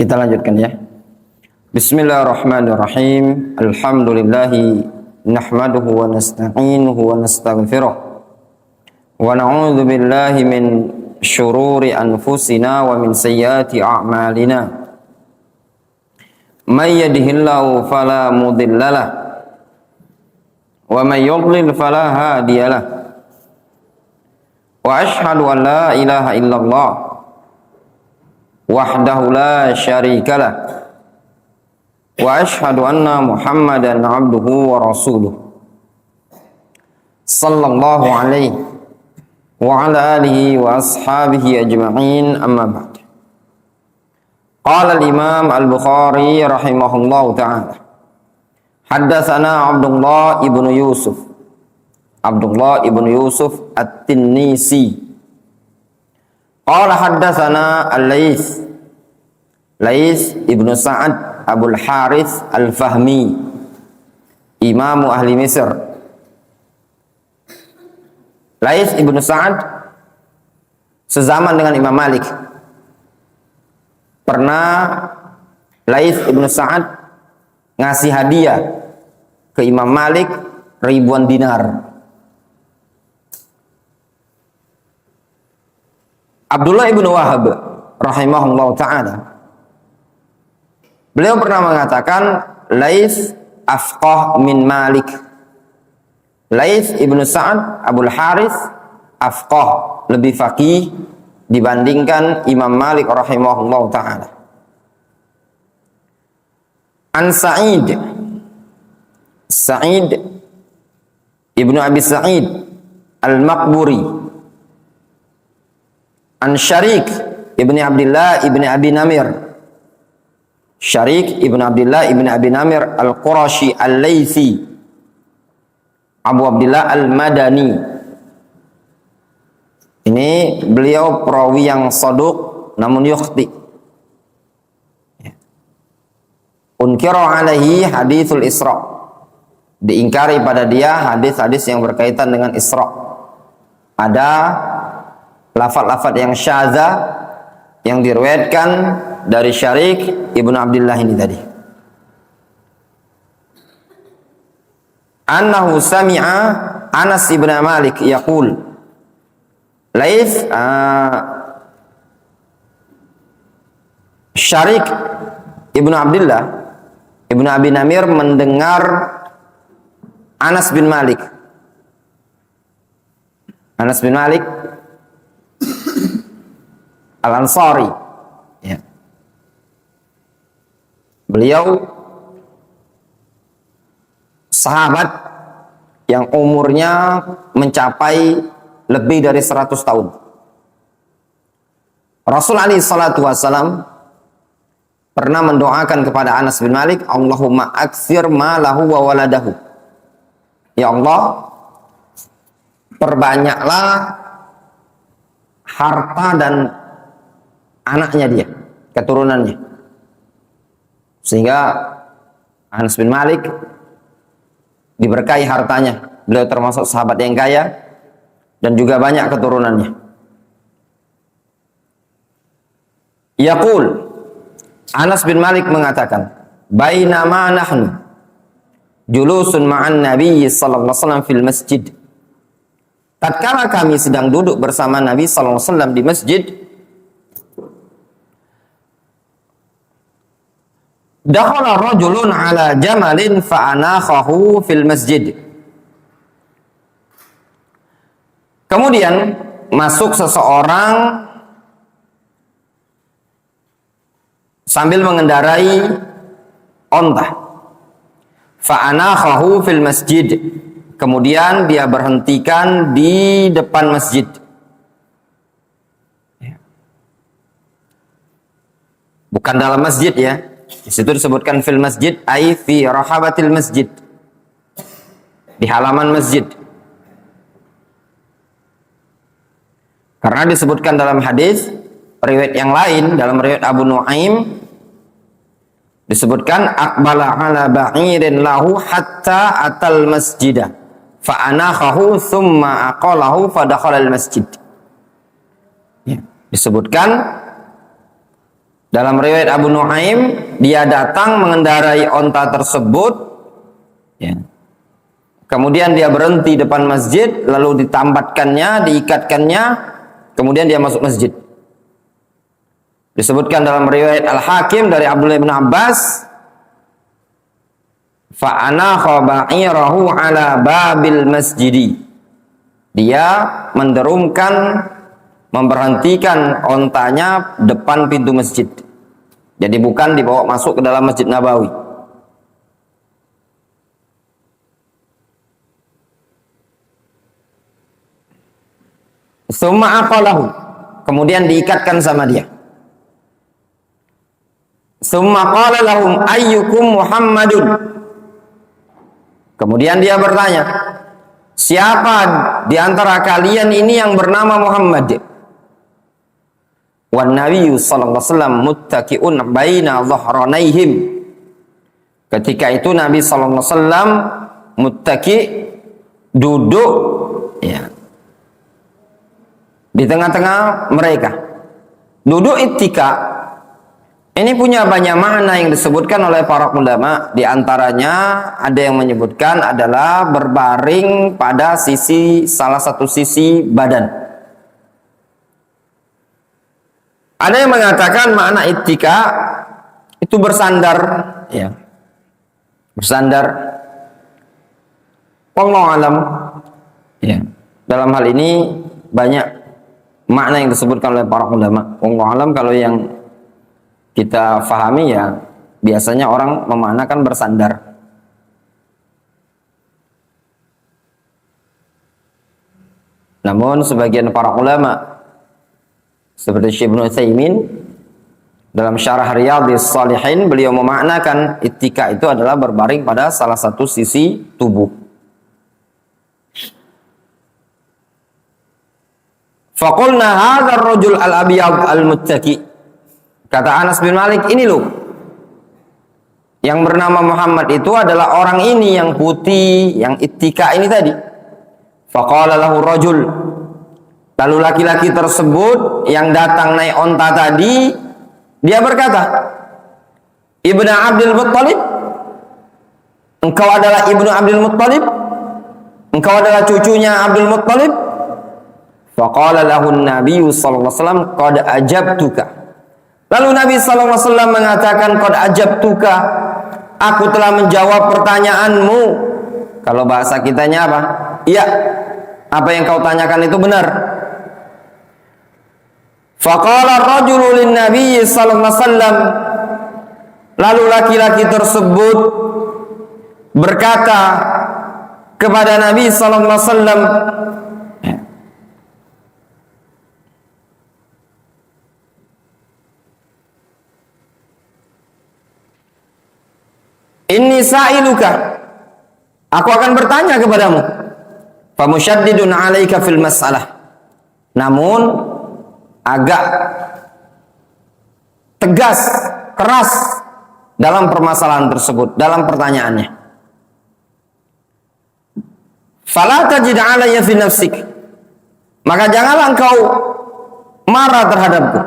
Kita lanjutkan ya. Bismillahirrahmanirrahim. Alhamdulillahi nahmaduhu wa nasta'inuhu wa nastaghfiruh. Wa na'udzu billahi min syururi anfusina wa min sayyiati a'malina. May yahdihillahu fala mudhillalah wa may yudlil fala hadiyalah. Wa asyhadu an la ilaha illallah wahdahu la syarikalah wa asyhadu anna Muhammadan abduhu wa rasuluh sallallahu alaihi wa ala alihi wa ashabihi ajma'in, amma ba'd. Qala al-Imam al-Bukhari rahimahullahu ta'ala, haddatsana Abdullah ibn Yusuf at-Tinnisi qala haddatsana al-Laits ibn Sa'ad Abul Harith al-Fahmi, imamu ahli Mesir. Laits ibn Sa'ad sezaman dengan Imam Malik. Pernah Laits ibn Sa'ad ngasih hadiah ke Imam Malik ribuan dinar. Abdullah ibn Wahab rahimahullah ta'ala, beliau pernah mengatakan Laits afqah min Malik. Laits ibn Sa'ad Abul Harith afqah, lebih faqih dibandingkan Imam Malik rahimahullah ta'ala. An Sa'id ibn Abi Sa'id al-Maqburi, an Syarik ibn Abdullah ibn Abi Namir. Syarik ibn Abdullah ibn Abi Namir al-Qurashi al-Laythi, Abu Abdullah al-Madani. Ini beliau perawi yang saduq namun yukhti. Unkira alaihi hadithul Isra, diingkari pada dia hadis-hadis yang berkaitan dengan Isra. Ada lafaz-lafaz yang syadza yang diriwayatkan dari Syarik ibnu Abdullah ini tadi. Annahu sami'a Anas ibn Malik yaqul, Laits Syarik ibnu Abdullah ibnu Abi Namir mendengar Anas bin Malik. Anas bin Malik Al-Ansari, ya. Beliau sahabat yang umurnya mencapai lebih dari 100 tahun. Rasul alaihi salatu wassalam pernah mendoakan kepada Anas bin Malik, Allahumma aktsir malahu wa waladahu. Ya Allah, perbanyaklah harta dan anaknya dia, keturunannya. Sehingga Anas bin Malik diberkahi hartanya. Beliau termasuk sahabat yang kaya dan juga banyak keturunannya. Yaqul, Anas bin Malik mengatakan, bainama nahnu julusun ma'an Nabi sallallahu alaihi wasallam fil masjid. Tatkala kami sedang duduk bersama Nabi sallallahu alaihi wasallam di masjid, dakhala rajulun ala jamalin fa'anakhahu fil masjid. Kemudian masuk seseorang sambil mengendarai onta. Fa'anakhahu fil masjid. Kemudian dia berhentikan di depan masjid. Bukan dalam masjid ya. Di situ disebutkan fil masjid, ai fi rahabatil masjid, di halaman masjid. Karena disebutkan dalam hadis riwayat yang lain, dalam riwayat Abu Nuaim disebutkan aqbala ala ba'irin lahu hatta atal masjidah fa anakhahu thumma aqalahu fa dakhala al masjid. Ya, disebutkan Dalam riwayat Abu Nuaim, dia datang mengendarai onta tersebut, ya. Kemudian dia berhenti depan masjid, lalu ditambatkannya, diikatkannya, kemudian dia masuk masjid. Disebutkan dalam riwayat Al-Hakim dari Abdullah bin Abbas, fa'anakha ba'irahu ala babil masjidi. Dia menderumkan, memberhentikan ontanya depan pintu masjid. Jadi bukan dibawa masuk ke dalam Masjid Nabawi. Summa aqalahu, kemudian diikatkan sama dia. Summa qala lahum ayyukum Muhammadun. Kemudian dia bertanya, siapa di antara kalian ini yang bernama Muhammad? Wan Nabiyyu sallallahu alaihi wasallam muttaqiun baina dhahranaihim. Ketika itu Nabi sallallahu alaihi wasallam muttaqi, duduk, ya, di tengah-tengah mereka. Duduk ittika ini punya banyak makna yang disebutkan oleh para ulama. Di antaranya ada yang menyebutkan adalah berbaring pada salah satu sisi badan. Ada yang mengatakan makna ittika itu bersandar, ya. Bersandar. Wallahu alam. Ya. Dalam hal ini banyak makna yang disebutkan oleh para ulama. Wallahu alam, kalau yang kita fahami ya biasanya orang memaknakan bersandar. Namun sebagian para ulama seperti Syekh Ibnu Utsaimin dalam Syarah Riyadhis Shalihin, beliau memaknakan ittika itu adalah berbaring pada salah satu sisi tubuh. Faqulna hadzal rajul al-abyad al-muttaqi. Kata Anas bin Malik, ini loh yang bernama Muhammad itu adalah orang ini yang putih, yang ittika ini tadi. Faqala lahu rajul. Lalu laki-laki tersebut yang datang naik onta tadi, dia berkata, Ibnu Abdul Muttalib, engkau adalah Ibnu Abdul Muttalib, engkau adalah cucunya Abdul Muttalib. Faqala lahu Nabi sallallahu alaihi wasallam, qad ajabtuka. Lalu Nabi sallallahu alaihi wasallam mengatakan, qad ajabtuka, aku telah menjawab pertanyaanmu. Kalau bahasa kitanya apa? Iya, apa yang kau tanyakan itu benar. Faqala ar-rajulu lin-nabi sallallahu alaihi wasallam, lalu laki-laki tersebut berkata kepada Nabi sallallahu alaihi wasallam, inni sa'iluka, aku akan bertanya kepadamu. Famusyaddidun 'alaika fil mas'alah, namun agak tegas, keras dalam permasalahan tersebut, dalam pertanyaannya. Fala tajid 'alayya fi nafsik, maka janganlah engkau marah terhadapku.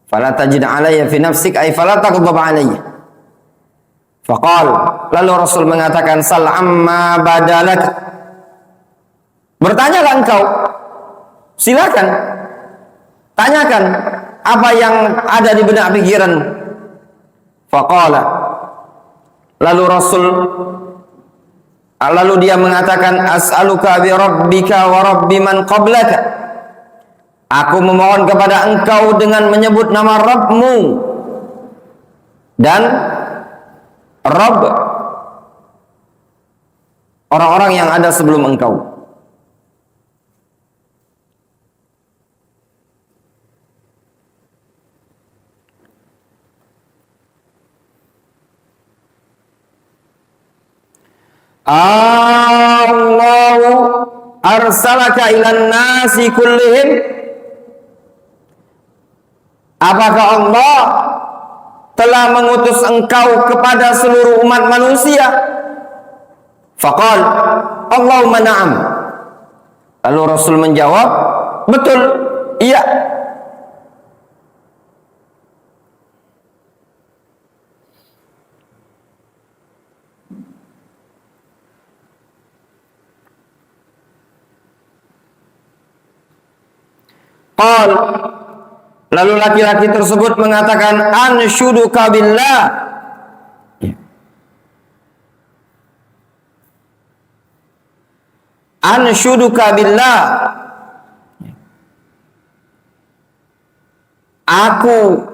Fala tajid 'alayya fi nafsik ay fala taghdab 'alayya. Faqal, lalu Rasul mengatakan, sal amma badalak, bertanyalah engkau, silakan tanyakan apa yang ada di benak pikiran. Faqala, lalu dia mengatakan, as'aluka bi rabbika wa rabbi man qablaka, aku memohon kepada engkau dengan menyebut nama Rabbmu dan Rabb orang-orang yang ada sebelum engkau. Allahu arsalaka ilan nasi kullihim, apakah Allah telah mengutus engkau kepada seluruh umat manusia? Faqal, Allahumma na'am. Lalu Rasul menjawab, betul, iya. Qal, lalu laki-laki tersebut mengatakan, anshuduka billah, anshuduka billah, aku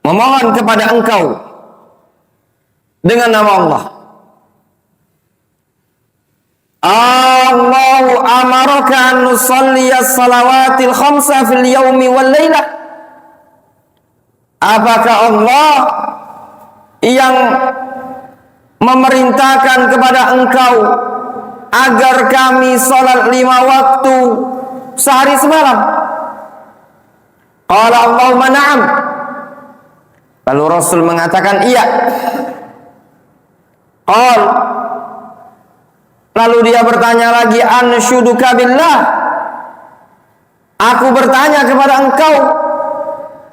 memohon kepada engkau dengan nama Allah. Allahu amaraka an nusalliya salawatil khamsa fil yaumi wal laylah. Apakah Allah yang memerintahkan kepada engkau agar kami salat 5 waktu sehari semalam? Qala Allahumma na'am. Lalu Rasul mengatakan iya. Qal, lalu dia bertanya lagi, anshuduka billah, aku bertanya kepada engkau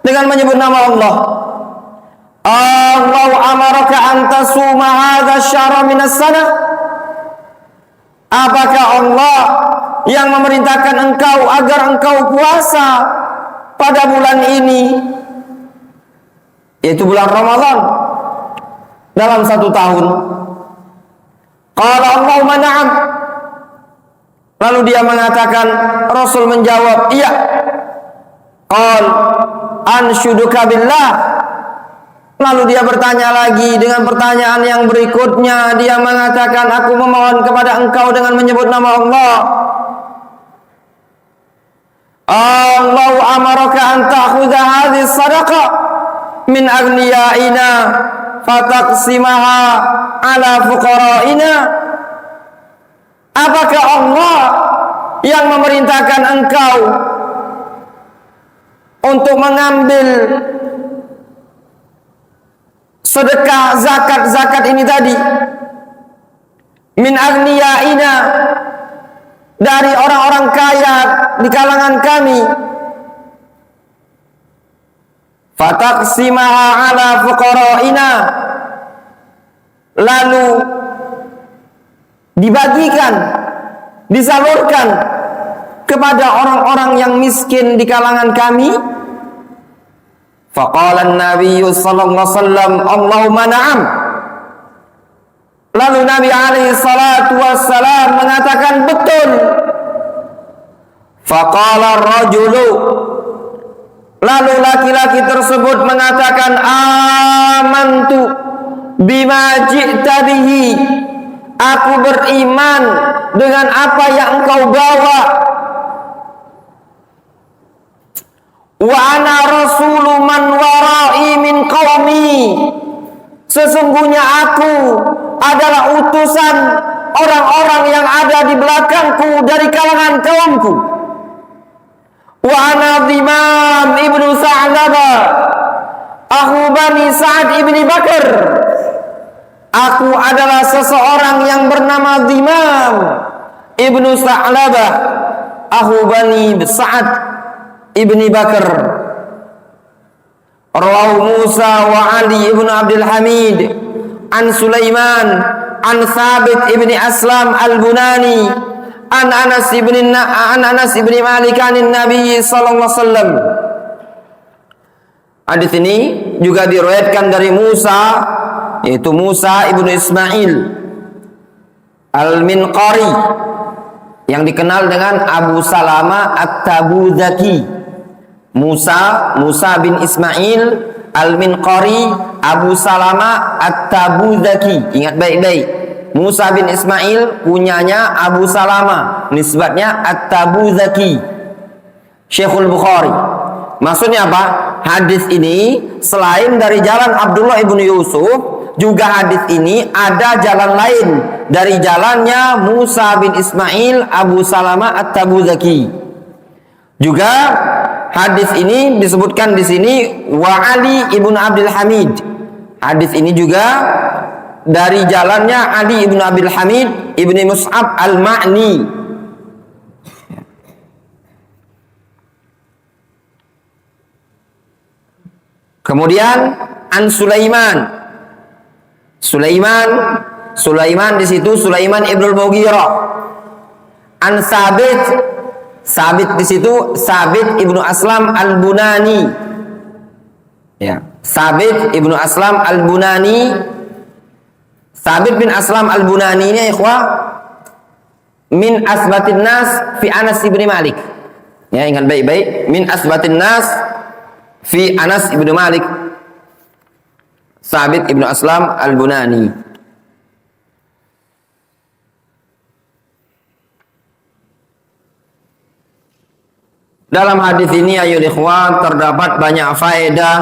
dengan menyebut nama Allah. Allahu amaraka an tasuma hadha syahra minas sana. Apakah Allah yang memerintahkan engkau agar engkau puasa pada bulan ini, yaitu bulan Ramadan, dalam 1 tahun? Qala Allahumma na'am. Lalu dia mengatakan, Rasul menjawab, iya. Qal, anshuduka billah. Lalu dia bertanya lagi dengan pertanyaan yang berikutnya. Dia mengatakan, aku memohon kepada engkau dengan menyebut nama Allah. Allahu amaraka an ta'khudha hadhihi sadaqah min aghniyaina fataqsimaha ala fuqara'ina. Apakah Allah yang memerintahkan engkau untuk mengambil sedekah zakat ini tadi, min aghniyaina, dari orang-orang kaya di kalangan kami, fataqsimaha ala fuqara'ina, lalu dibagikan, disalurkan kepada orang-orang yang miskin di kalangan kami? Faqala an-nabiy sallallahu alaihi wasallam, Allahumma na'am. Lalu Nabi alaihi salatu wassalam mengatakan betul. Faqala ar-rajulu, lalu laki-laki tersebut mengatakan, amantu bima ji'ta bihi, aku beriman dengan apa yang engkau bawa. Wa ana rasulu man wara'i min qaumi, sesungguhnya aku adalah utusan orang-orang yang ada di belakangku dari kalangan kaumku. Wa ana Dhimam ibnu Sa'labah akhu Bani Sa'ad ibni Bakar, aku adalah seseorang yang bernama Dhimam ibnu Sa'labah akhu Bani Sa'ad ibni Bakar. Rawahu Musa wa Ali ibnu Abdul Hamid an Sulaiman an Thabit ibni Aslam al-Bunani an Anas ibni Malik anin Nabi sallallahu alaihi wasallam. Hadis ini juga diriwayatkan dari Musa, yaitu Musa ibnu Ismail al-Minqari, yang dikenal dengan Abu Salama at-Tabuzaki. Musa bin Ismail al-Minqari Abu Salama at-Tabuzaki. Ingat baik-baik, Musa bin Ismail punyanya Abu Salama, nisbatnya at-Tabuzaki, Syekhul Bukhari. Maksudnya apa? Hadis ini selain dari jalan Abdullah ibnu Yusuf, juga hadis ini ada jalan lain dari jalannya Musa bin Ismail Abu Salama at-Tabuzaki. Juga hadis ini disebutkan di sini wa Ali ibnu Abdul Hamid. Hadis ini juga dari jalannya Ali ibnu Abdul Hamid ibni Mus'ab al-Ma'ni. Kemudian an Sulaiman di situ Sulaiman ibnul Mughirah. An Sabit Sabit di situ Sabit ibnu Aslam al-Bunani. Ya, Sabit ibnu Aslam al-Bunani. Sabit bin Aslam al-Bunani ini ikhwah min asbatin nas fi Anas ibn Malik. Ya, ingat baik-baik, min asbatin nas fi Anas ibn Malik. Sabit ibnu Aslam al-Bunani. Dalam hadis ini ayo ikhwan terdapat banyak faedah.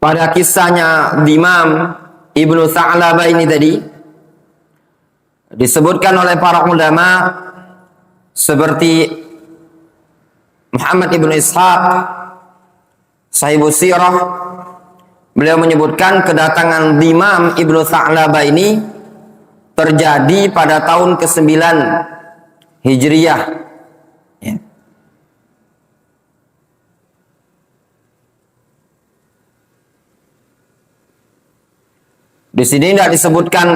Pada kisahnya Imam Ibnu Sa'labah ini tadi disebutkan oleh para ulama seperti Muhammad Ibnu Ishaq Sahibus Sirah, beliau menyebutkan kedatangan Imam Ibnu Sa'labah ini terjadi pada tahun ke-9 Hijriyah. Ya. Di sini tidak disebutkan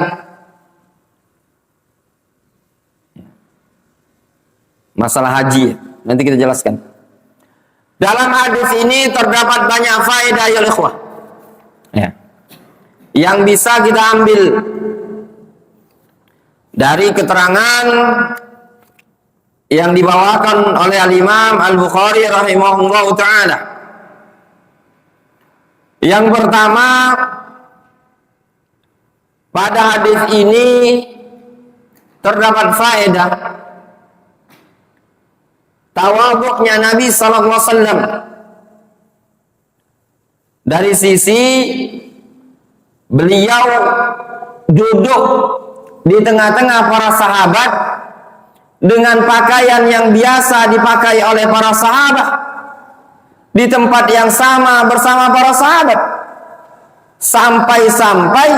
masalah haji. Nanti kita jelaskan. Dalam hadis ini terdapat banyak faedah ya ikhwah. Ya. Yang bisa kita ambil dari keterangan yang dibawakan oleh Al-Imam Al-Bukhari rahimahullahu ta'ala. Yang pertama, pada hadis ini terdapat faedah tawadhu'nya Nabi sallallahu alaihi wasallam dari sisi beliau duduk di tengah-tengah para sahabat dengan pakaian yang biasa dipakai oleh para sahabat, di tempat yang sama bersama para sahabat, sampai-sampai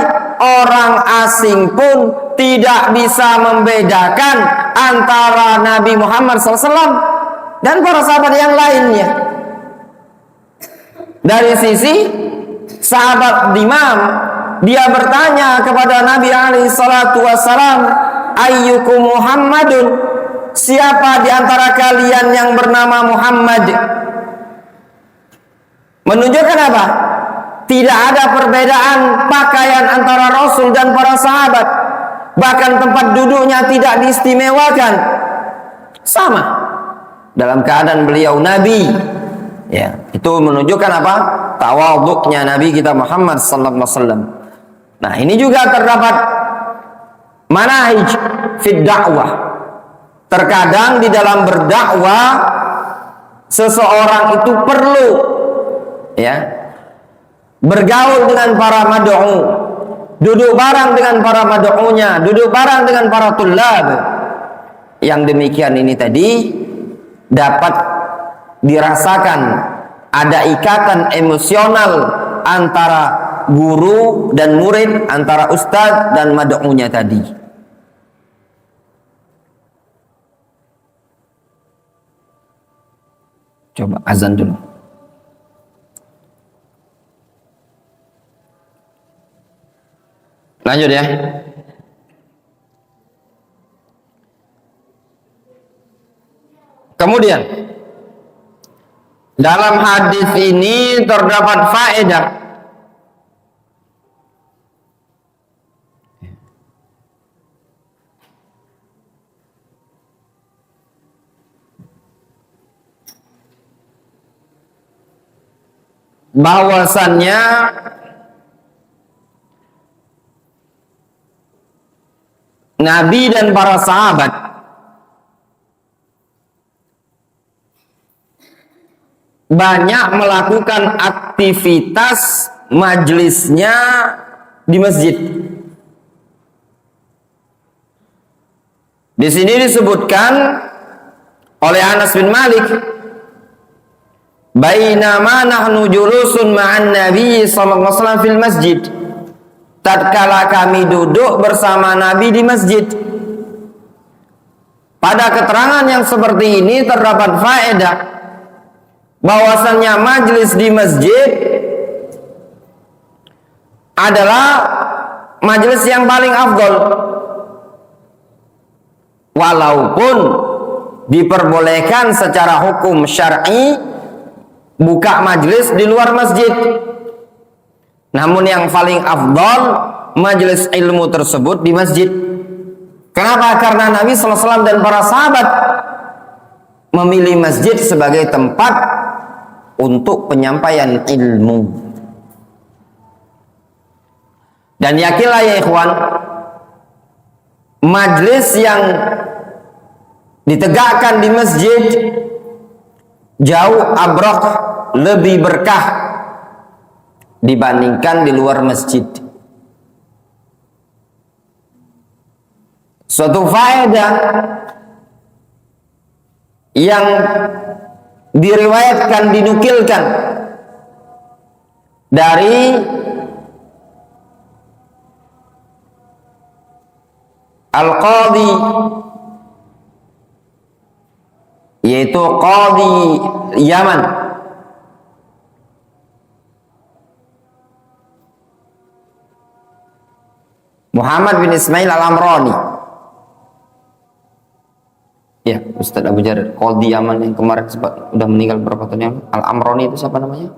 orang asing pun tidak bisa membedakan antara Nabi Muhammad SAW dan para sahabat yang lainnya. Dari sisi sahabat Imam, dia bertanya kepada Nabi alaihi salatu wassalam, ayyukum Muhammadun, siapa di antara kalian yang bernama Muhammad? Menunjukkan apa? Tidak ada perbedaan pakaian antara Rasul dan para sahabat. Bahkan tempat duduknya tidak diistimewakan. Sama. Dalam keadaan beliau Nabi. Ya, itu menunjukkan apa? Tawadhu'nya Nabi kita Muhammad sallallahu alaihi wasallam. Nah, ini juga terdapat manahij fid dakwah. Terkadang di dalam berdakwah seseorang itu perlu ya bergaul dengan para mad'u, duduk bareng dengan para mad'unya, duduk bareng dengan para tullab. Yang demikian ini tadi dapat dirasakan ada ikatan emosional antara guru dan murid, antara ustadz dan mad'unya tadi. Coba azan dulu. Lanjut ya. Kemudian dalam hadis ini terdapat faedah bahwasannya Nabi dan para sahabat banyak melakukan aktivitas majelisnya di masjid. Di sini disebutkan oleh Anas bin Malik, bainama nahnu julusun ma'an Nabi sallallahu alaihi wasallam fil masjid. Tatkala kami duduk bersama Nabi di masjid. Pada keterangan yang seperti ini terdapat faedah bahwasannya majlis di masjid adalah majlis yang paling afdol, Walaupun diperbolehkan secara hukum syar'i buka majlis di luar masjid. Namun yang paling afdal majlis ilmu tersebut di masjid. Kenapa? Karena Nabi SAW dan para sahabat memilih masjid sebagai tempat untuk penyampaian ilmu. Dan yakinlah ya ikhwan, majlis yang ditegakkan di masjid jauh abrok, lebih berkah dibandingkan di luar masjid. Suatu faedah yang diriwayatkan, dinukilkan dari Al-Qadhi, yaitu Qadhi Yaman, Muhammad bin Ismail Al-Amrani. Ya, Ustaz Abu Jarir, Qadhi Yaman yang kemarin sempat udah meninggal beberapa tahun yang lalu. Al-Amrani itu siapa namanya?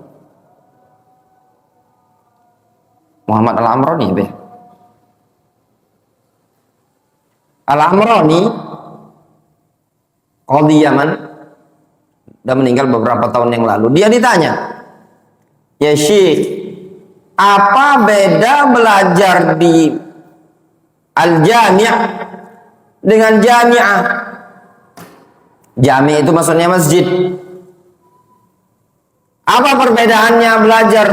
Muhammad Al-Amrani ya, Be? Al-Amrani, Qadhi Yaman, udah meninggal beberapa tahun yang lalu. Dia ditanya, ya Syekh, apa beda belajar di Al-Jami' dengan Jami'ah? Jami' itu maksudnya masjid. Apa perbedaannya belajar?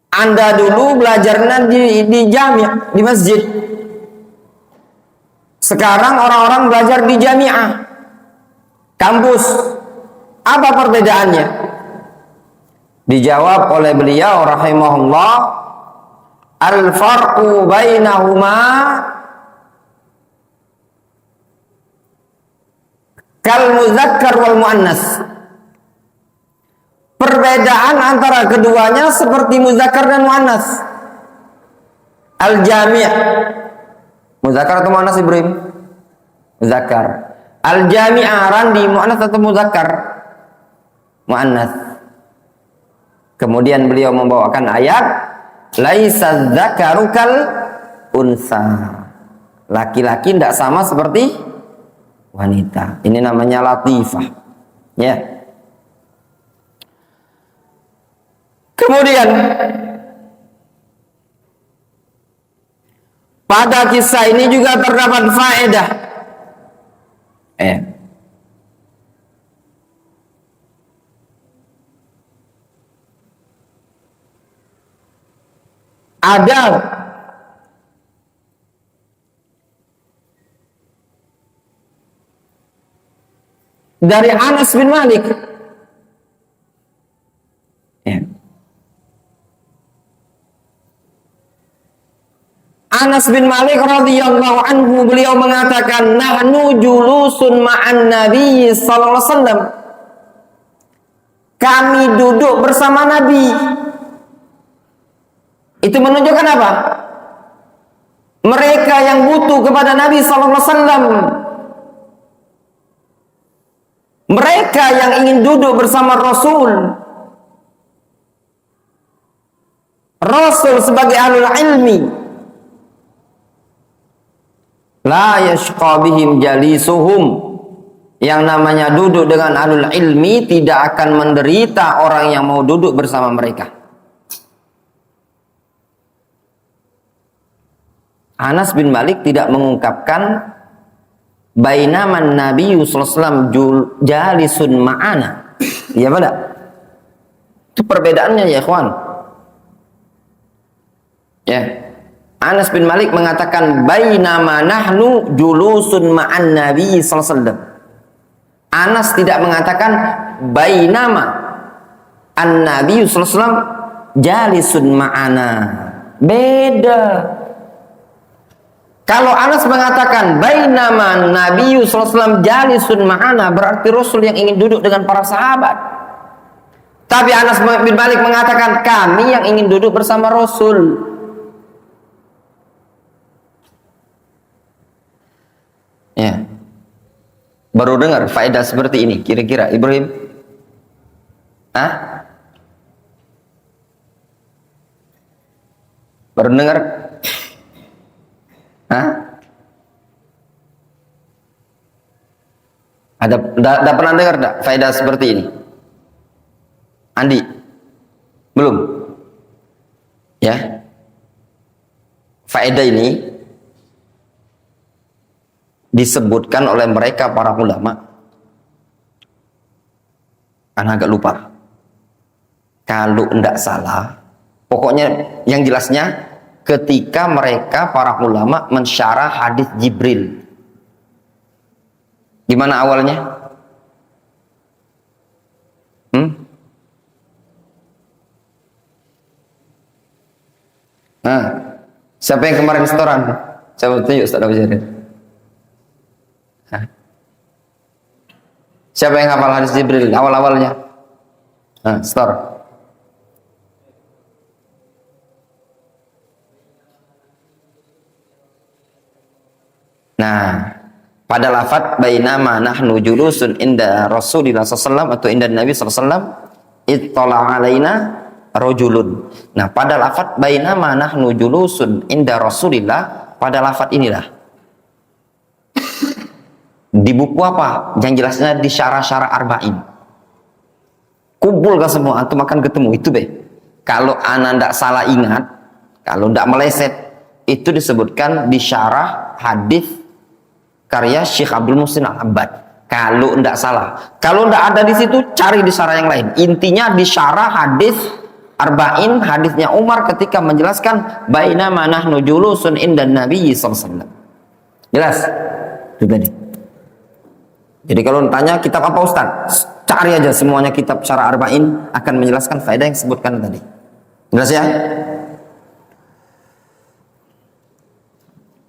Anda dulu belajarnya di Jami', di masjid. Sekarang orang-orang belajar di Jami'ah, kampus. Apa perbedaannya? Dijawab oleh beliau rahimahullah, al-farqu bainahuma kal muzakkar wal muannas. Perbedaan antara keduanya seperti muzakkar dan muannas. Al-jami', muzakkar atau muannas Ibrahim? Muzakkar. Al-jami'ah Randi, muannas atau muzakkar? Muannas. Kemudian beliau membawakan ayat, laisa dzakaru kal unsa. Laki-laki tidak sama seperti wanita. Ini namanya latifah. Ya. Kemudian pada kisah ini juga terdapat faedah. Ada dari Anas bin Malik. Anas bin Malik radhiyallahu anhu, beliau mengatakan, nahnu julusun ma'an Nabi sallallahu alaihi wasallam. Kami duduk bersama Nabi. Itu menunjukkan apa? Mereka yang butuh kepada Nabi sallallahu alaihi wasallam. Mereka yang ingin duduk bersama Rasul. Rasul sebagai ahlul ilmi. La yashqa bihim jalisuhum. Yang namanya duduk dengan ahlul ilmi tidak akan menderita orang yang mau duduk bersama mereka. Anas bin Malik tidak mengungkapkan bainaman Nabi sallallahu alaihi wasallam jalisun ma'ana. Ya pada. Itu perbedaannya ya ikhwan. Ya. Anas bin Malik mengatakan bainama nahnu julusun ma'an Nabi sallallahu alaihi wasallam. Anas tidak mengatakan bainama an-Nabi sallallahu alaihi wasallam jalisun ma'ana. Beda. Kalau Anas mengatakan bainama Nabi sallallahu alaihi wasallam jalisun ma'ana, berarti Rasul yang ingin duduk dengan para sahabat. Tapi Anas bin Malik mengatakan kami yang ingin duduk bersama Rasul. Baru dengar faedah seperti ini kira-kira Ibrahim? Hah? Baru dengar? Hah? Ada pernah dengar enggak faedah seperti ini? Andi? Belum? Ya. Faedah ini disebutkan oleh mereka para ulama. Karena agak lupa. Kalau enggak salah, pokoknya yang jelasnya ketika mereka para ulama mensyarah hadis Jibril. Gimana awalnya? Nah, siapa yang kemarin setoran? Coba tunjuk Ustaz Abu Jarir. Siapa yang hafal hadis Jibril awal-awalnya? Nah, setor. Nah, pada lafaz bainama nahnu julusun inda Rasulillah sallallahu atau inda Nabi sallallahu ittala alaina rajulun. Nah, pada lafaz bainama nahnu julusun inda Rasulillah, pada lafaz inilah di buku apa? Yang jelasnya di syarah-syarah arba'in. Kumpul ke semua antum akan ketemu itu be. Kalau ana ndak salah ingat, kalau ndak meleset, itu disebutkan di syarah hadis karya Syekh Abdul Muhsin Al-Abbad. Kalau ndak salah. Kalau ndak ada di situ, cari di syarah yang lain. Intinya di syarah hadis arba'in, hadisnya Umar ketika menjelaskan bainama nahnu julusun indan Nabi sallallahu alaihi wasallam. Jelas? Itu tadi. Jadi kalau tanya kitab apa Ustaz? Cari aja semuanya kitab syarah arba'in akan menjelaskan faedah yang disebutkan tadi. Jelas ya?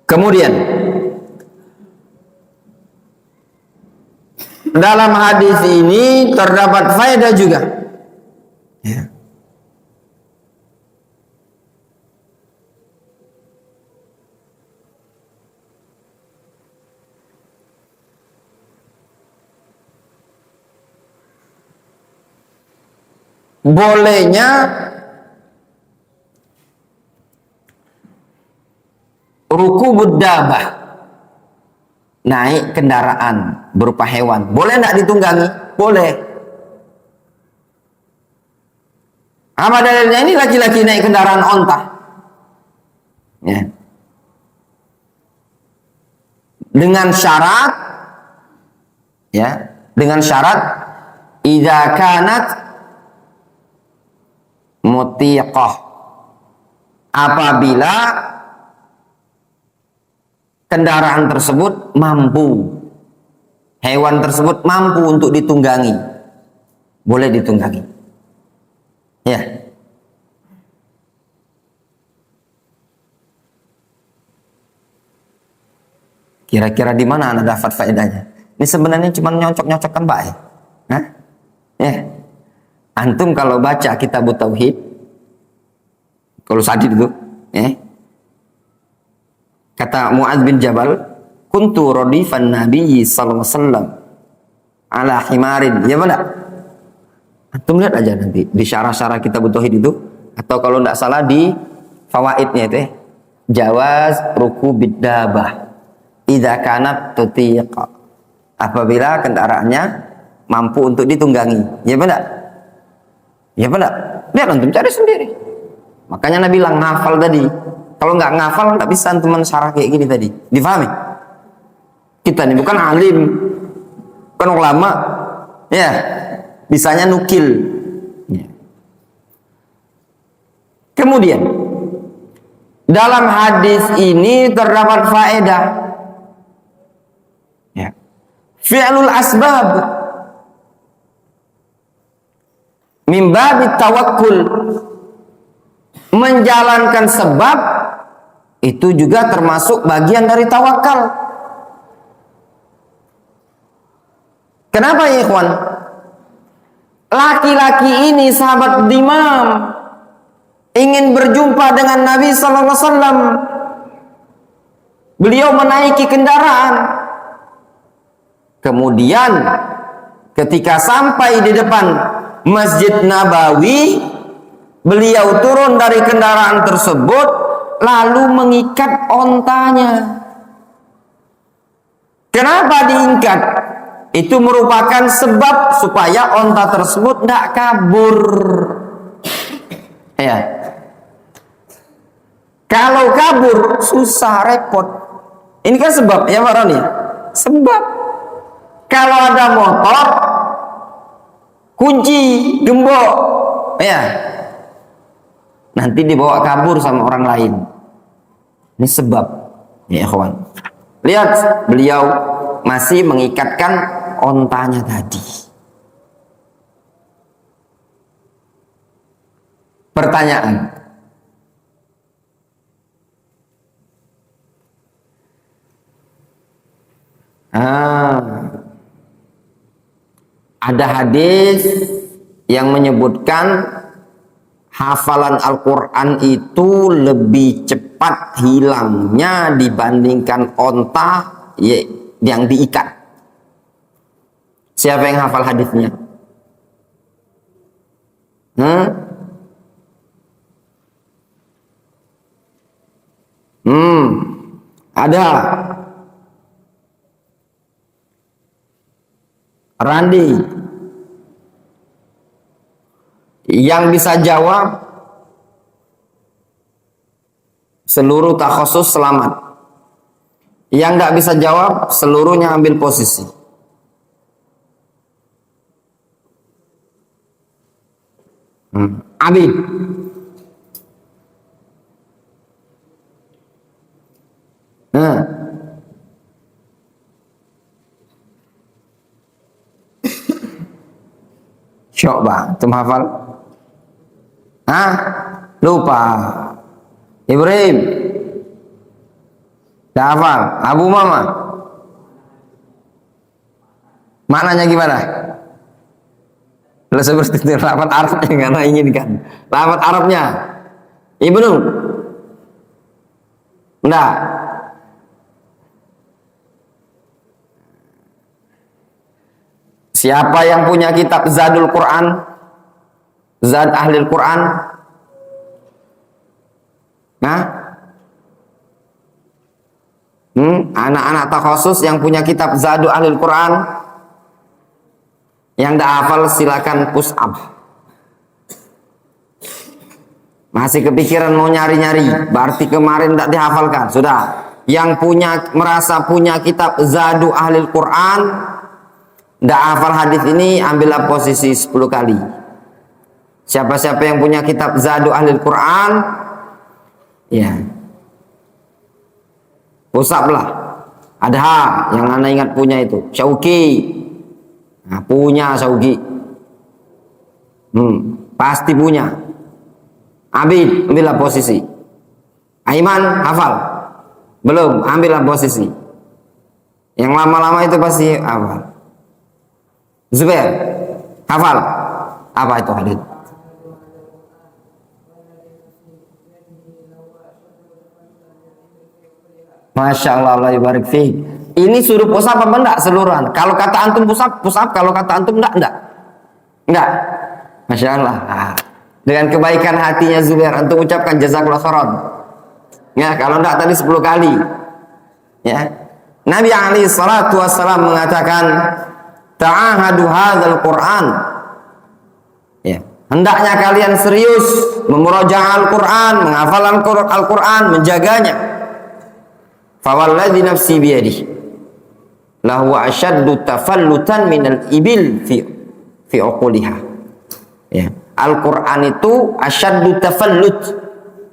Kemudian dalam hadis ini terdapat faedah juga. Ya. Bolehnya rukubud dabah, naik kendaraan berupa hewan. Boleh enggak ditunggangi? Boleh. Apa dalilnya? Ini laki-laki naik kendaraan onta. Ya. Dengan syarat, ya, dengan syarat idza kanat mutiqah, apabila kendaraan tersebut mampu, hewan tersebut mampu untuk ditunggangi, boleh ditunggangi. Ya. Kira-kira di mana anda dapat faedahnya? Ini sebenarnya cuma nyocok-nyocokkan baik. Hah? Ya. Antum kalau baca kitab tauhid, kalau sadid itu, kata Mu'adz bin Jabal, kuntu radifan Nabi sallallahu alaihi wasallam ala himarin. Ya benar? Antum lihat aja nanti di syarah-syarah kitab tauhid itu, atau kalau tidak salah di fawaidnya itu, jawaz rukubid dabah idza kanat tutiqa, apabila kendaraannya mampu untuk ditunggangi. Ya benar? Ya benar, lihat antum cari sendiri. Makanya Nabi bilang ngafal tadi. Kalau nggak ngafal nggak bisa antum mensyarah kayak gini tadi. Difahami? Kita ini bukan alim, bukan ulama, ya. Bisanya nukil. Ya. Kemudian dalam hadis ini terdapat faedah. Ya. Fi'lul asbab min babit tawakkul, menjalankan sebab itu juga termasuk bagian dari tawakal. Kenapa ya ikhwan? Laki-laki ini sahabat Dimam ingin berjumpa dengan Nabi sallallahu alaihi wasallam. Beliau menaiki kendaraan Kemudian ketika sampai di depan Masjid Nabawi, beliau turun dari kendaraan tersebut lalu mengikat ontanya. Kenapa diikat? Itu merupakan sebab supaya onta tersebut tidak kabur. Ya. Kalau kabur susah, repot. Ini kan sebab ya Pak Roni. Sebab kalau ada motor kunci gembok, ya, nanti dibawa kabur sama orang lain. Ini sebab, ya kawan. Lihat, beliau masih mengikatkan ontanya tadi. Pertanyaan. Ada hadis yang menyebutkan hafalan Al-Quran itu lebih cepat hilangnya dibandingkan onta yang diikat. Siapa yang hafal hadisnya? Ada. Randi. Yang bisa jawab seluruh takhusus selamat. Yang tidak bisa jawab seluruhnya ambil posisi. Abid. Coba, antum hafal? Lupa. Ibrahim. Dah hafal? Abu Mama. Maknanya gimana? Lo seperti itu lafaz Arab yang anda inginkan. Lafaz Arabnya. Ibnu. Enggak. Siapa yang punya kitab Zadul Quran? Zad Ahlil Quran? Anak-anak takhusus yang punya kitab Zadul Ahlil Quran? Yang tidak hafal silakan push up. Masih kepikiran mau nyari-nyari, berarti kemarin tidak dihafalkan. Sudah. Yang merasa punya kitab Zadul Ahlil Quran, tidak hafal hadis ini, ambillah posisi 10 kali. Siapa-siapa yang punya kitab Zadu Ahlil Quran, ya, usaplah. Ada yang anda ingat punya itu, Syauqi. Nah, punya Syauqi. Pasti punya. Abid, ambillah posisi. Aiman, hafal? Belum, ambillah posisi. Yang lama-lama itu pasti hafal. Zubair, hafal? Apa itu hadis? Masya Allah, Allah ibarik fiik. Ini suruh push up apa enggak seluruhan? Kalau kata antum push up. Kalau kata antum enggak. Masya Allah. Dengan kebaikan hatinya Zubair, antum ucapkan jazakallah khairan. Ya, kalau enggak tadi 10 kali. Ya. Nabi alaihi salatu wassalam mengatakan, ta'ahadu hadzal Qur'an. Ya, hendaknya kalian serius memurojaah Al-Qur'an, menghafal Al-Qur'an, menjaganya. Fawalladzi nafsi biyadihi lahu ashaddu tafallutan minal ibil fi uquliha. Ya, Al-Qur'an itu asyaddu tafallut,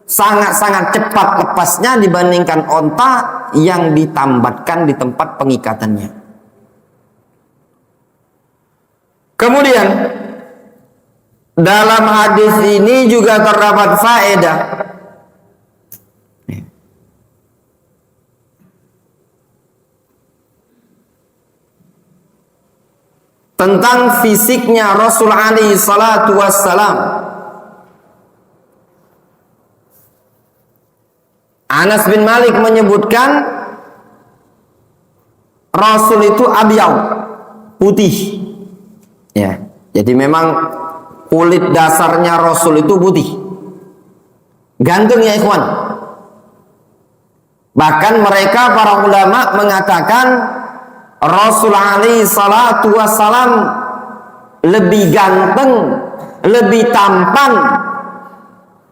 sangat-sangat cepat lepasnya dibandingkan onta yang ditambatkan di tempat pengikatannya. Kemudian dalam hadis ini juga terdapat faedah tentang fisiknya Rasul alaihi salatu wassalam. Anas bin Malik menyebutkan Rasul itu abyad, putih. Ya. Jadi memang kulit dasarnya Rasul itu putih. Ganteng ya ikhwan. Bahkan mereka para ulama mengatakan Rasul alaihi salatu wassalam lebih ganteng, lebih tampan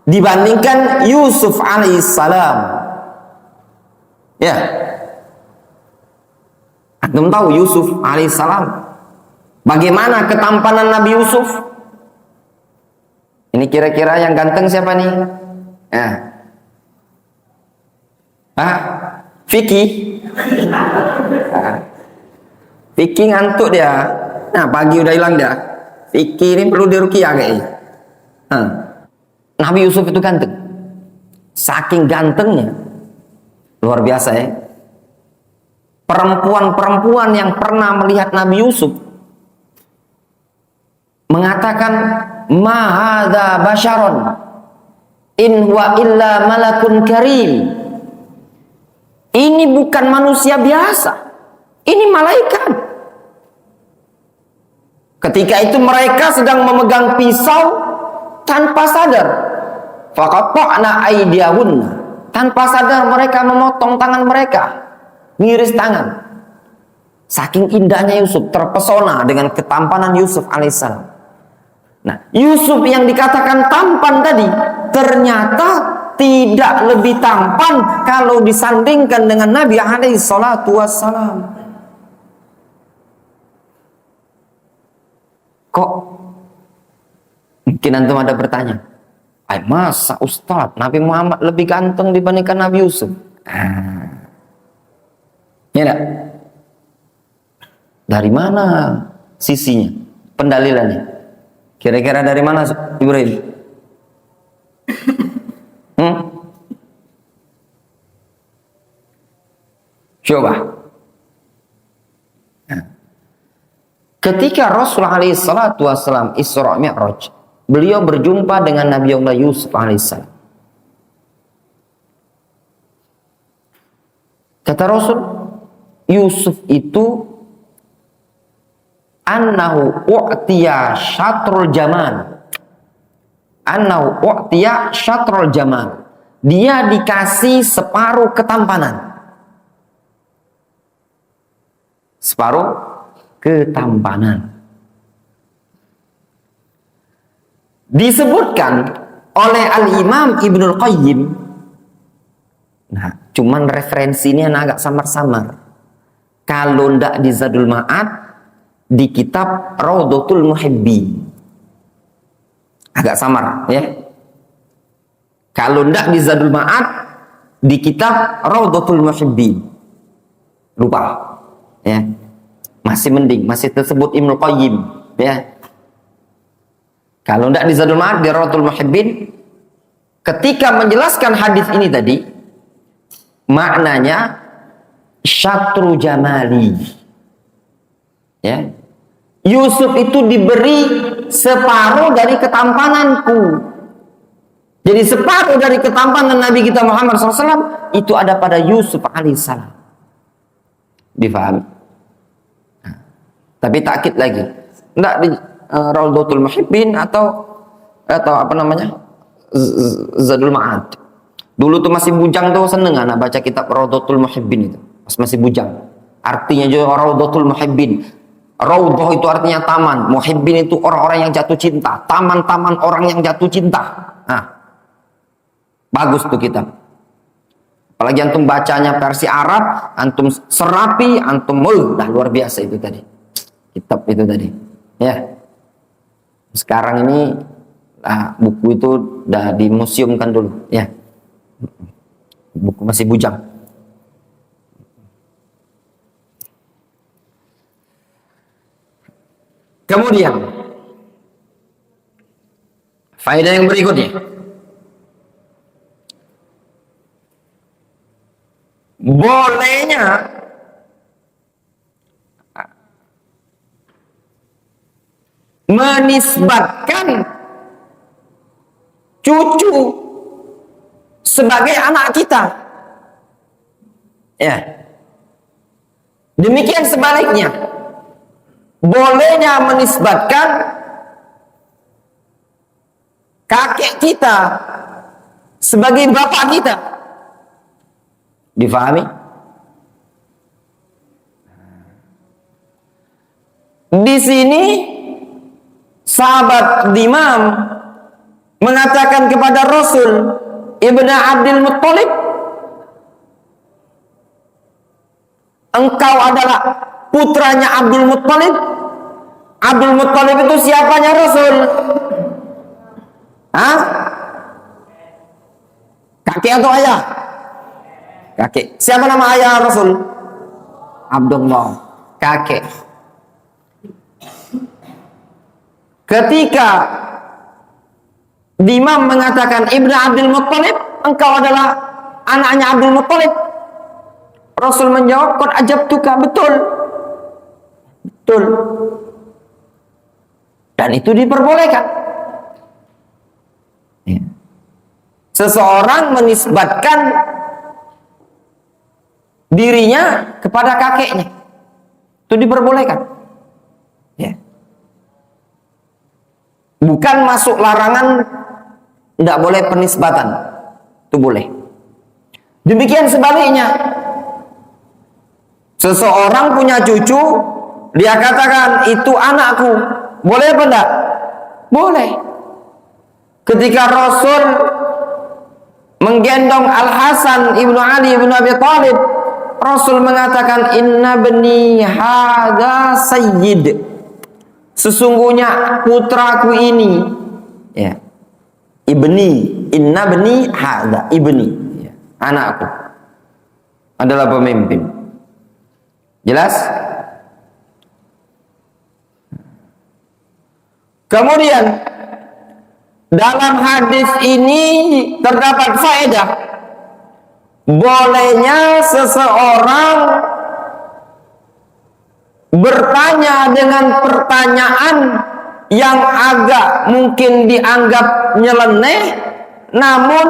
dibandingkan Yusuf alaihissalam. Ya, antum tahu Yusuf alaihissalam bagaimana ketampanan Nabi Yusuf? Ini kira-kira yang ganteng siapa nih? Ya. Vicky. Vicky ngantuk dia. Nah, pagi udah hilang dia. Vicky ini perlu diruqyah kayaknya. Nabi Yusuf itu ganteng. Saking gantengnya, luar biasa ya. Perempuan-perempuan yang pernah melihat Nabi Yusuf mengatakan, "Ma hadza basyaron in huwa illa malakun karim." Ini bukan manusia biasa. Ini malaikat. Ketika itu mereka sedang memegang pisau tanpa sadar. Faqata'na aydiyahunna. Tanpa sadar mereka memotong tangan mereka. Ngiris tangan. Saking indahnya Yusuf, terpesona dengan ketampanan Yusuf alaihissalam. Nah, Yusuf yang dikatakan tampan tadi ternyata tidak lebih tampan kalau disandingkan dengan Nabi alaihi salatu wassalam. Kok mungkin antum ada bertanya, masa Ustaz Nabi Muhammad lebih ganteng dibandingkan Nabi Yusuf? Ya enggak? Dari mana sisinya? Pendalilannya? Kira-kira dari mana Ibrahim? Coba. Ketika Rasulullah SAW Isra Mi'raj, beliau berjumpa dengan Nabi Allah Yusuf alaihissalam. Kata Rasul, Yusuf itu annahu u'tiya syatrul jamal. Annahu u'tiya syatrul jamal. Dia dikasih separuh ketampanan. Separuh ketampanan. Disebutkan oleh Al-Imam Ibnul Qayyim. Nah, cuman referensi ini agak samar-samar. Kalau ndak di Zadul Ma'ad, di kitab Raudhatul Muhibbin. Agak samar, ya. Kalau ndak di Zadul Ma'ad, di kitab Raudhatul Muhibbin. Lupa. Ya, masih mending, masih tersebut Ibnu Qayyim, ya. Kalau tidak di Zadul Ma'ad di Raudhatul Muhibbin, ketika menjelaskan hadis ini tadi, maknanya syatru jamali. Ya. Yusuf itu diberi separuh dari ketampananku. Jadi separuh dari ketampanan Nabi kita Muhammad SAW itu ada pada Yusuf alaihissalam. Difahami? Tapi takkid lagi, enggak di Raudhatul Muhibbin atau apa namanya, Zadul Ma'ad. Dulu tuh masih bujang tuh seneng anak baca kitab Raudhatul Muhibbin itu, pas masih bujang. Artinya juga Raudhatul Muhibbin. Raudhah itu artinya taman, Muhibbin itu orang-orang yang jatuh cinta, taman-taman orang yang jatuh cinta. Nah, bagus tuh kitab. Apalagi antum bacanya versi Arab, antum serapi, antum dah luar biasa itu tadi. Kitab itu tadi, ya. Sekarang ini buku itu udah dimuseumkan dulu, ya. Buku masih bujang. Kemudian faedah yang berikutnya, bolehnya menisbatkan cucu sebagai anak kita. Ya. Demikian sebaliknya, bolehnya menisbatkan kakek kita sebagai bapak kita. Difahami? Di sini sahabat Imam mengatakan kepada Rasul Ibnu Abdul Muttalib, engkau adalah putranya Abdul Muttalib. Abdul Muttalib itu siapanya Rasul? Hah? Kakek atau ayah? Kakek. Siapa nama ayah Rasul? Abdullah. Kakek. Ketika Imam mengatakan Ibnu Abdul Muttalib, engkau adalah anaknya Abdul Muttalib, Rasul menjawab, qad ajabtuka, betul. Betul. Dan itu diperbolehkan. Ya. Seseorang menisbatkan dirinya kepada kakeknya, itu diperbolehkan. Ya. Bukan masuk larangan, tidak boleh penisbatan, itu boleh. Demikian sebaliknya, seseorang punya cucu, dia katakan itu anakku, boleh apa enggak? Boleh. Ketika Rasul menggendong Al Hasan ibnu Ali ibnu Abi Thalib, Rasul mengatakan inna bani hadza sayyid. Sesungguhnya putraku ini, ya, ibni, inna bani hadza ibni, ya, anakku adalah pemimpin. Jelas? Kemudian dalam hadis ini terdapat faedah bolehnya seseorang bertanya dengan pertanyaan yang agak mungkin dianggap nyeleneh, namun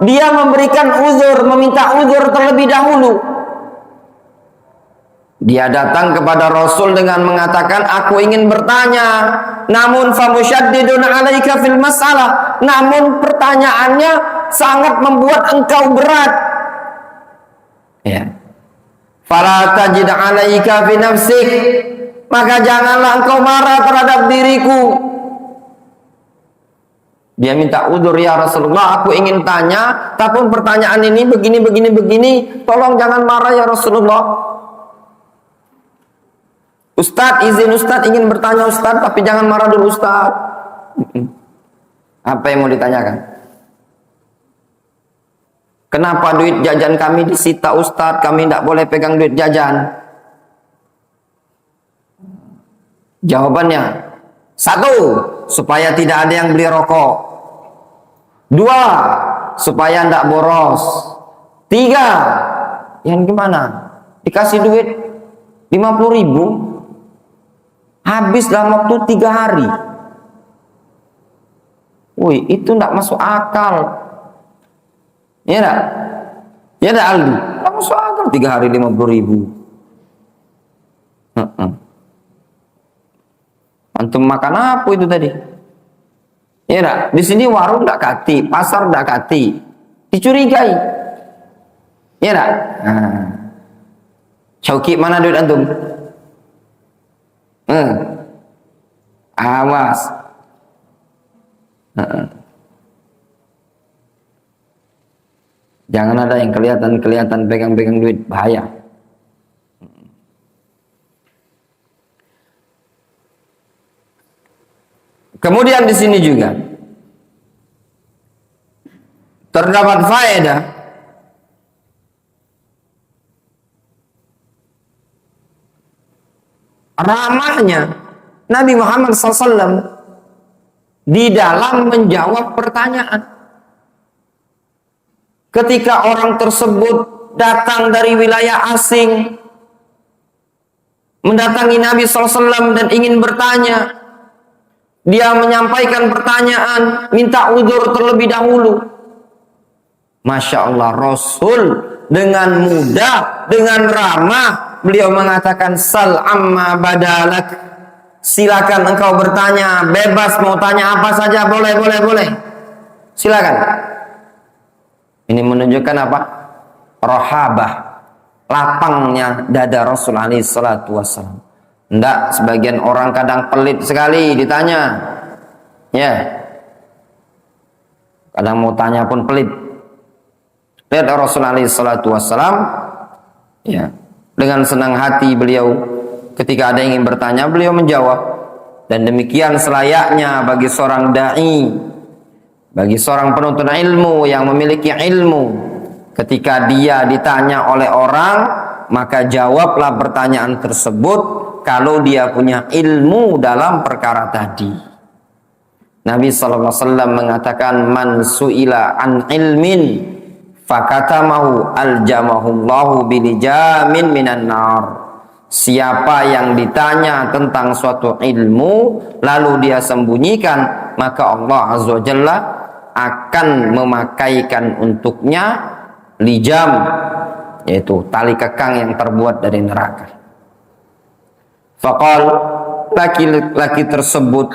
dia memberikan uzur, meminta uzur terlebih dahulu. Dia datang kepada Rasul dengan mengatakan, aku ingin bertanya, namun famusyaddidun alaika fil masalah, namun pertanyaannya sangat membuat engkau berat. Ya. Fala tajid alaika fi nafsik, maka janganlah engkau marah terhadap diriku. Dia minta udzur, ya Rasulullah, aku ingin tanya, tapi pertanyaan ini begini, tolong jangan marah ya Rasulullah. Ustadz, izin Ustadz ingin bertanya Ustadz, tapi jangan marah dulu Ustadz. Apa yang mau ditanyakan? Kenapa duit jajan kami disita Ustadz? Kami tidak boleh pegang duit jajan. Jawabannya, 1, supaya tidak ada yang beli rokok. 2, supaya tidak boros. 3, yang gimana? Dikasih duit 50.000, habis dalam waktu 3 hari. Wih, itu tidak masuk akal. Ya enggak? Ya enggak Aldi? Tidak masuk akal 3 hari 50.000. Antum makan apa itu tadi? Ya enggak? Di sini warung enggak kati, pasar enggak kati. Dicurigai. Ya enggak? Nah. Coki, mana duit antum? Awas. Jangan ada yang kelihatan pegang-pegang duit, bahaya. Kemudian di sini juga terdapat faedah ramahnya Nabi Muhammad SAW di dalam menjawab pertanyaan. Ketika orang tersebut datang dari wilayah asing, mendatangi Nabi SAW dan ingin bertanya, dia menyampaikan pertanyaan, minta uzur terlebih dahulu. Masya Allah, Rasul dengan mudah, dengan ramah beliau mengatakan sal amma badalak, silakan engkau bertanya, bebas mau tanya apa saja, boleh. Silakan. Ini menunjukkan apa? Rahabah, lapangnya dada Rasul alaihi salatu wassalam. Enggak, sebagian orang kadang pelit sekali ditanya. Ya. Kadang mau tanya pun pelit. Lihat Rasul alaihi salatu wassalam, ya, dengan senang hati beliau ketika ada yang ingin bertanya, beliau menjawab. Dan demikian selayaknya bagi seorang dai, bagi seorang penuntut ilmu yang memiliki ilmu, ketika dia ditanya oleh orang, maka jawablah pertanyaan tersebut kalau dia punya ilmu dalam perkara tadi. Nabi SAW mengatakan, man su'ila an ilmin fakatamahu aljamahullahu bilijamin minan nar. Siapa yang ditanya tentang suatu ilmu lalu dia sembunyikan, maka Allah Azza wa Jalla akan memakaikan untuknya lijam, yaitu tali kekang yang terbuat dari neraka. Faqal, laki-laki tersebut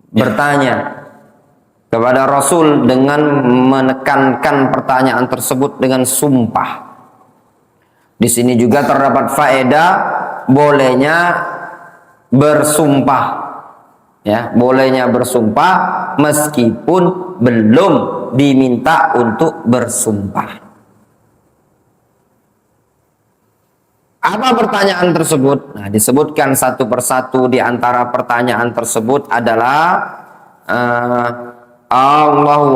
bertanya kepada Rasul dengan menekankan pertanyaan tersebut dengan sumpah. Di sini juga terdapat faedah bolehnya bersumpah, ya, bolehnya bersumpah meskipun belum diminta untuk bersumpah. Apa pertanyaan tersebut? Nah, disebutkan satu persatu. Di antara pertanyaan tersebut adalah Allahu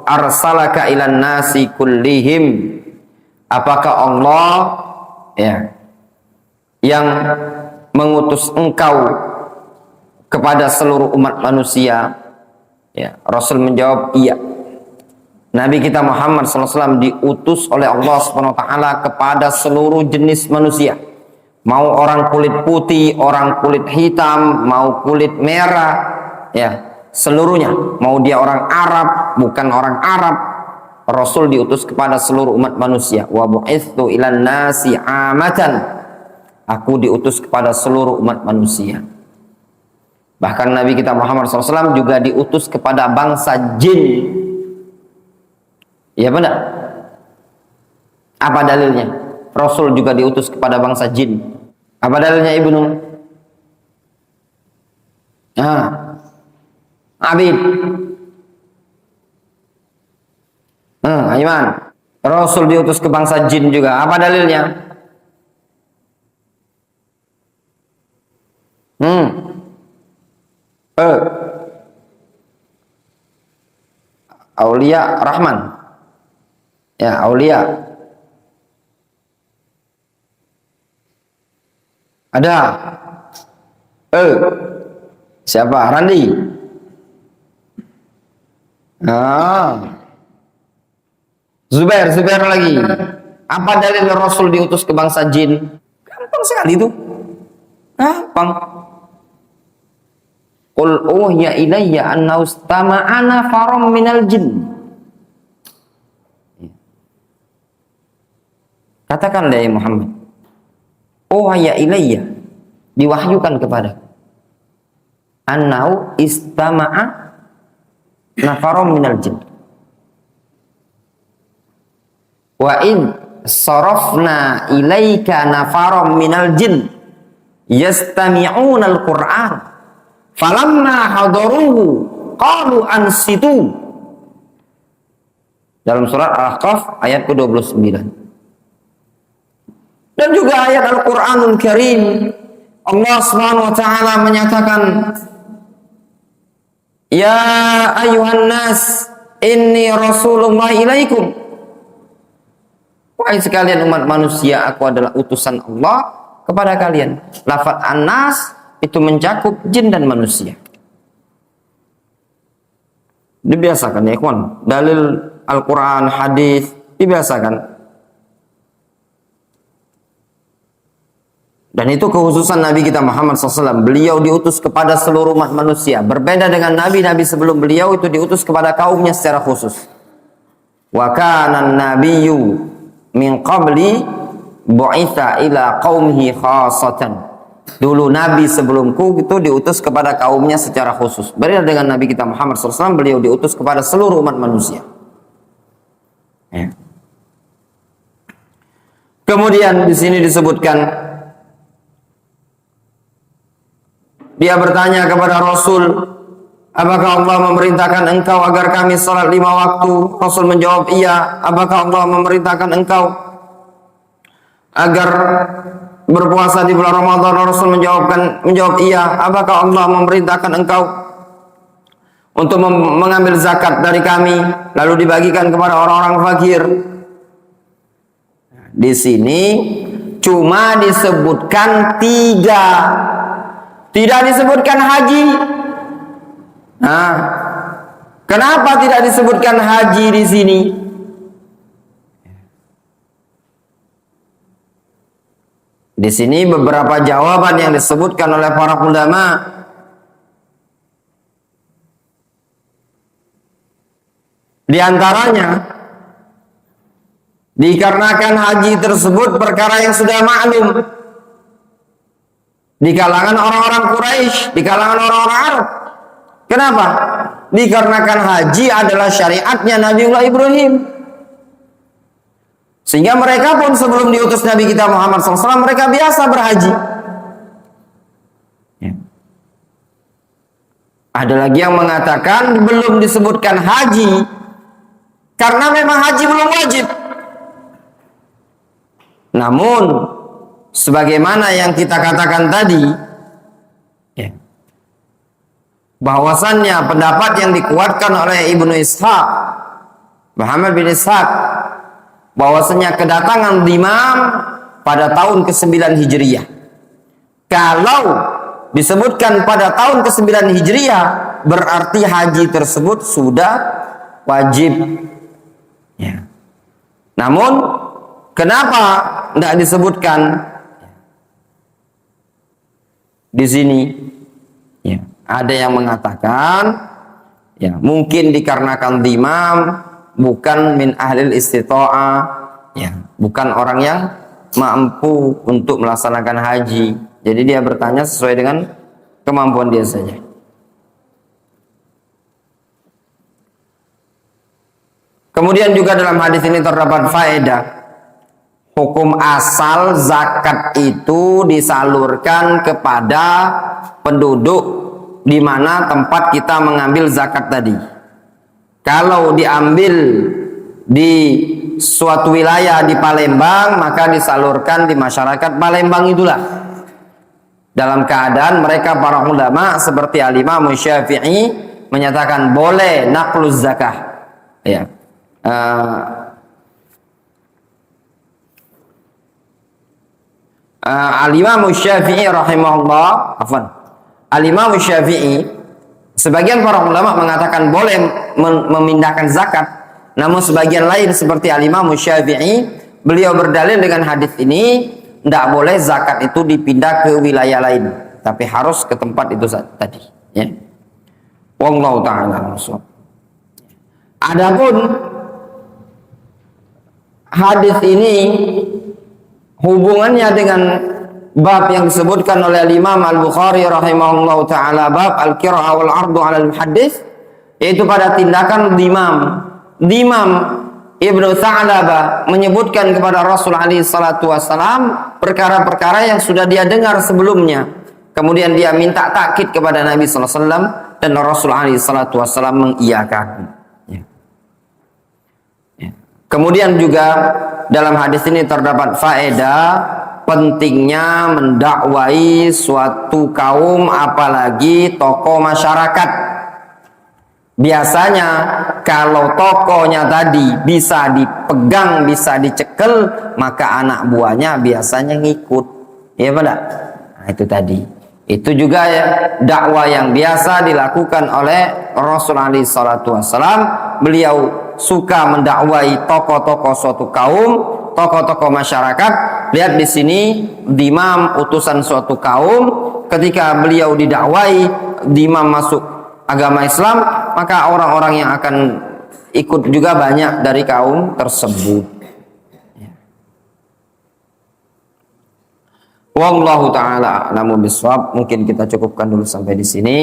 arsalaka ilan nasi kullihim. Apakah Allah, ya, yang mengutus engkau kepada seluruh umat manusia? Ya, Rasul menjawab iya. Nabi kita Muhammad SAW diutus oleh Allah SWT kepada seluruh jenis manusia. Mau orang kulit putih, orang kulit hitam, mau kulit merah, ya, seluruhnya. Mau dia orang Arab, bukan orang Arab, Rasul diutus kepada seluruh umat manusia. Wa bu'itsu ilan nasi amatan. Aku diutus kepada seluruh umat manusia. Bahkan Nabi kita Muhammad SAW juga diutus kepada bangsa jin. Ya benar. Apa dalilnya? Rasul juga diutus kepada bangsa jin. Apa dalilnya Ibnu? Abid. Iman. Rasul diutus ke bangsa jin juga. Apa dalilnya? Aulia Rahman. Ya, Aulia. Ada. Siapa? Randi. Zubair lagi. Apa dalil Rasul diutus ke bangsa jin? Gampang sekali itu. Gampang. Qul uhiya ilayya annahu istama'ana faram minal jin. Katakanlah ya Muhammad, uhiya ilayya, diwahyukan kepada annahu istama'a nafarum minal jin. Wa in sarafna ilaika nafarum minal jin yastami'una al-Qur'an falamma hadaruhu qalu ansitu. Dalam surat Al-Ahqaf ayat ke-29. Dan juga ayat Al-Quranul Karim, Allah Subhanahu wa ta'ala menyatakan, ya ayuhan nas inni rasulullah ilaikum. Wahai sekalian umat manusia, aku adalah utusan Allah kepada kalian. Lafaz an-nas itu mencakup jin dan manusia. Dibiasakan ya ikhwan, dalil Al-Quran, hadis dibiasakan. Dan itu kekhususan Nabi kita Muhammad SAW. Beliau diutus kepada seluruh umat manusia. Berbeda dengan Nabi-Nabi sebelum beliau, itu diutus kepada kaumnya secara khusus. Wa kana nabiyyu min qabli bu'itsa ila qaumihi khassatan. Dulu Nabi sebelumku itu diutus kepada kaumnya secara khusus. Berbeda dengan Nabi kita Muhammad SAW, beliau diutus kepada seluruh umat manusia. Ya. Kemudian di sini disebutkan, dia bertanya kepada Rasul, apakah Allah memerintahkan engkau agar kami salat 5 waktu? Rasul menjawab, iya. Apakah Allah memerintahkan engkau agar berpuasa di bulan Ramadan? Rasul menjawab iya. Apakah Allah memerintahkan engkau untuk mengambil zakat dari kami lalu dibagikan kepada orang-orang fakir? Di sini cuma disebutkan 3, tidak disebutkan haji. Nah, kenapa tidak disebutkan haji di sini? Di sini beberapa jawaban yang disebutkan oleh para ulama. Di antaranya, dikarenakan haji tersebut perkara yang sudah maklum di kalangan orang-orang Quraisy, di kalangan orang-orang Arab. Kenapa? Dikarenakan haji adalah syariatnya Nabiullah Ibrahim. Sehingga mereka pun sebelum diutus Nabi kita Muhammad SAW, mereka biasa berhaji. Ya. Ada lagi yang mengatakan belum disebutkan haji karena memang haji belum wajib. Namun sebagaimana yang kita katakan tadi, ya, bahwasannya pendapat yang dikuatkan oleh Ibnu Ishaq, Muhammad bin Ishaq, bahwasanya kedatangan imam pada tahun ke-9 Hijriah. Kalau disebutkan pada tahun ke-9 Hijriah, berarti haji tersebut sudah wajib. Ya. Namun kenapa tidak disebutkan di sini? Ya, ada yang mengatakan, ya, mungkin dikarenakan imam bukan min ahlil istita'ah, ya, bukan orang yang mampu untuk melaksanakan haji. Jadi dia bertanya sesuai dengan kemampuan dia saja. Kemudian juga dalam hadis ini terdapat faedah, hukum asal zakat itu disalurkan kepada penduduk di mana tempat kita mengambil zakat tadi. Kalau diambil di suatu wilayah di Palembang, maka disalurkan di masyarakat Palembang itulah. Dalam keadaan mereka para ulama seperti Al-Imam Syafi'i menyatakan boleh naqluz zakah. Ya. Al-Imam Syafi'i rahimahullah, Al-Imam Syafi'i, sebagian para ulama mengatakan boleh memindahkan zakat, namun sebagian lain seperti Al-Imam Syafi'i, beliau berdalil dengan hadis ini, tidak boleh zakat itu dipindah ke wilayah lain, tapi harus ke tempat itu tadi. Ya. Wallahu ta'ala. Adapun hadis ini hubungannya dengan bab yang disebutkan oleh Imam Al-Bukhari rahimahullahu ta'ala, bab al-qira'ah wal ardu 'ala al-muhaddits, yaitu pada tindakan Imam Ibnu Tha'labah menyebutkan kepada Rasul alaihi salatu wassalam perkara-perkara yang sudah dia dengar sebelumnya. Kemudian dia minta takkid kepada Nabi sallallahu alaihi wasallam dan Rasul alaihi salatu wassalam mengiyakan. Ya. Ya. Kemudian juga dalam hadis ini terdapat faedah pentingnya mendakwai suatu kaum, apalagi tokoh masyarakat. Biasanya kalau tokohnya tadi bisa dipegang, bisa dicekel, maka anak buahnya biasanya ngikut. Ya pada? Nah, itu tadi. Itu juga ya, dakwah yang biasa dilakukan oleh Rasulullah SAW. Beliau suka mendakwai tokoh-tokoh suatu kaum, tokoh-tokoh masyarakat. Lihat di sini, imam utusan suatu kaum, ketika beliau didakwai, imam masuk agama Islam, maka orang-orang yang akan ikut juga banyak dari kaum tersebut. Wallahu taala a'lamu bishawab. Mungkin kita cukupkan dulu sampai di sini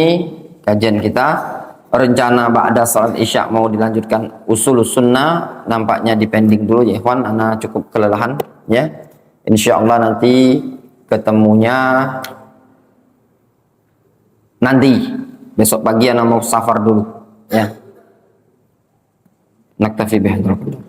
kajian kita. Rencana ba'da salat Isya mau dilanjutkan usul sunnah, nampaknya dipending dulu ya ikhwan, ana cukup kelelahan ya. Insyaallah nanti ketemunya nanti besok pagi ana mau safar dulu ya. Naktafi bihadzal qadar.